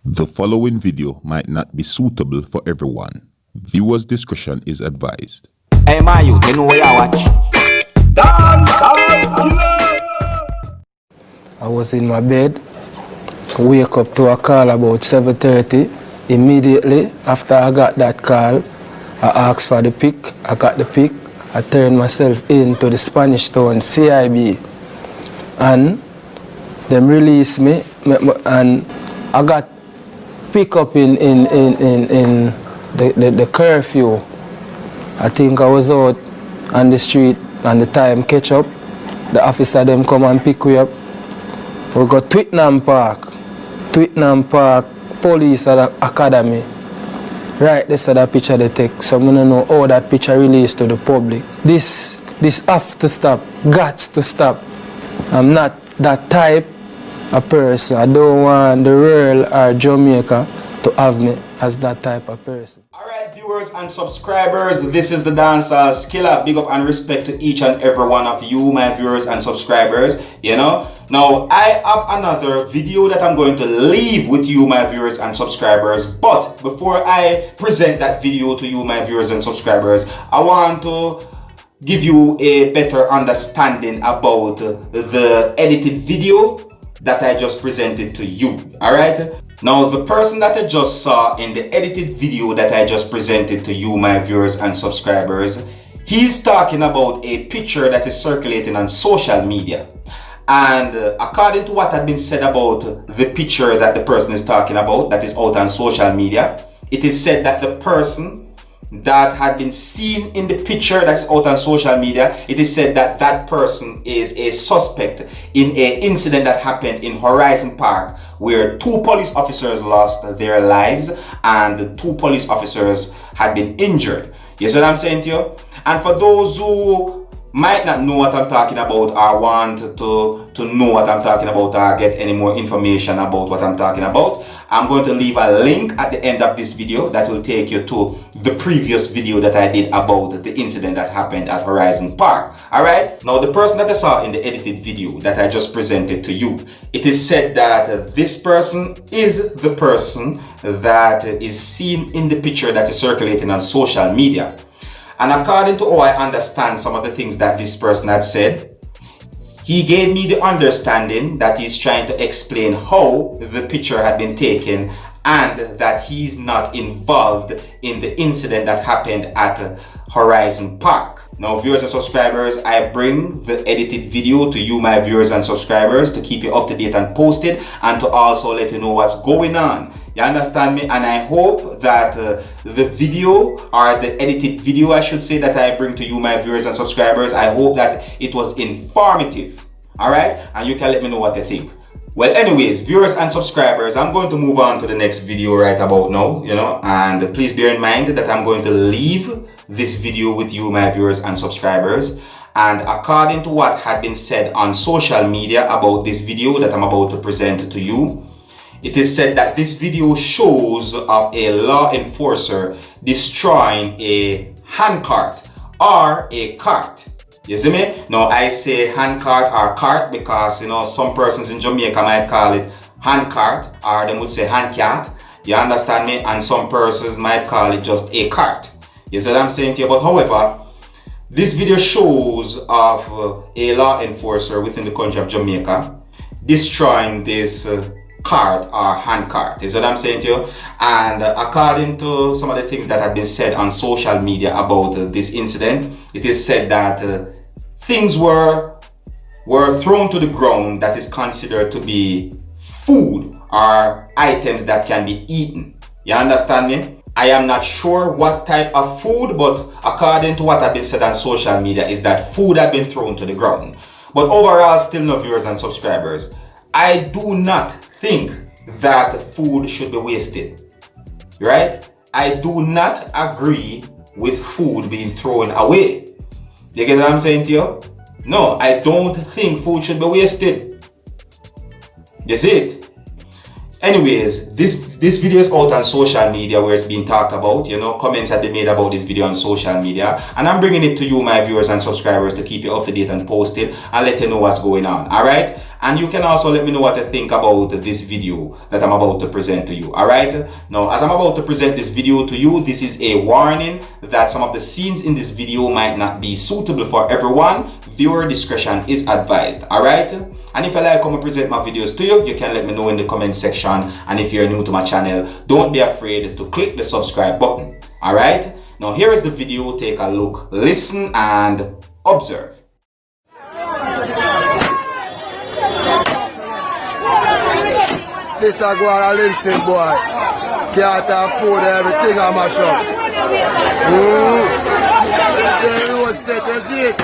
The following video might not be suitable for everyone. Viewers' discretion is advised. Hey, my youth, you know where I watch? I was in my bed, wake up to a call about 7:30. Immediately after I got that call, I asked for the pick. I got the pick. I turned myself into the Spanish Town CIB, and them released me, and I got pick up in the curfew. I think I was out on the street and the time catch up. The officer them come and pick me up. We go Twickenham Park Police Academy. Right, this is the picture they take. So I don't know how that picture released to the public. This have to stop, got to stop. I'm not that type of person. I don't want the world or Jamaica to have me as that type of person. Alright, viewers and subscribers, this is the Dancehall Skilla. Big up and respect to each and every one of you, my viewers and subscribers. You know, now I have another video that I'm going to leave with you, my viewers and subscribers. But before I present that video to you, my viewers and subscribers, I want to give you a better understanding about the edited video that I just presented to you. Alright? Now, the person that I just saw in the edited video that I just presented to you, my viewers and subscribers, he's talking about a picture that is circulating on social media. And according to what had been said about the picture that the person is talking about, that is out on social media, it is said that the person that had been seen in the picture that's out on social media, it is said that that person is a suspect in an incident that happened in Horizon Park, where 2 police officers lost their lives and 2 police officers had been injured. You see what I'm saying to you? And for those who might not know what I'm talking about or want to know what I'm talking about or get any more information about what I'm talking about, I'm going to leave a link at the end of this video that will take you to the previous video that I did about the incident that happened at Horizon Park. Alright, now the person that I saw in the edited video that I just presented to you, it is said that this person is the person that is seen in the picture that is circulating on social media. And according to how I understand some of the things that this person had said, he gave me the understanding that he's trying to explain how the picture had been taken and that he's not involved in the incident that happened at Horizon Park. Now, viewers and subscribers, I bring the edited video to you, my viewers and subscribers, to keep you up to date and posted, and to also let you know what's going on. You understand me? And I hope that the video, or the edited video I should say, that I bring to you, my viewers and subscribers, I hope that it was informative. Alright? And you can let me know what you think. Well, anyways, viewers and subscribers, I'm going to move on to the next video right about now, you know, and please bear in mind that I'm going to leave this video with you, my viewers and subscribers. And according to what had been said on social media about this video that I'm about to present to you, it is said that this video shows of a law enforcer destroying a handcart or a cart. You see me? Now I say handcart or cart because, you know, some persons in Jamaica might call it handcart, or they would say handcat. You understand me? And some persons might call it just a cart. You see what I'm saying to you? But however, this video shows of a law enforcer within the country of Jamaica destroying this cart or handcart. Is what I'm saying to you? And according to some of the things that have been said on social media about this incident, it is said that things were thrown to the ground that is considered to be food or items that can be eaten. You understand me? I am not sure what type of food, but according to what has been said on social media is that food had been thrown to the ground. But overall, still no, viewers and subscribers, I do not think that food should be wasted, right? I do not agree with food being thrown away. You get what I'm saying to you? No, I don't think food should be wasted. That's it. Anyways, this video is out on social media where it's being talked about. You know, comments have been made about this video on social media, and I'm bringing it to you, my viewers and subscribers, to keep you up to date and posted and let you know what's going on. All right. And you can also let me know what you think about this video that I'm about to present to you. Alright? Now, as I'm about to present this video to you, this is a warning that some of the scenes in this video might not be suitable for everyone. Viewer discretion is advised. Alright? And if you like how I present my videos to you, you can let me know in the comment section. And if you're new to my channel, don't be afraid to click the subscribe button. Alright? Now here is the video. Take a look, listen and observe. This a go on a listing, boy. Can't afford everything I mash up. Say road set, you see it?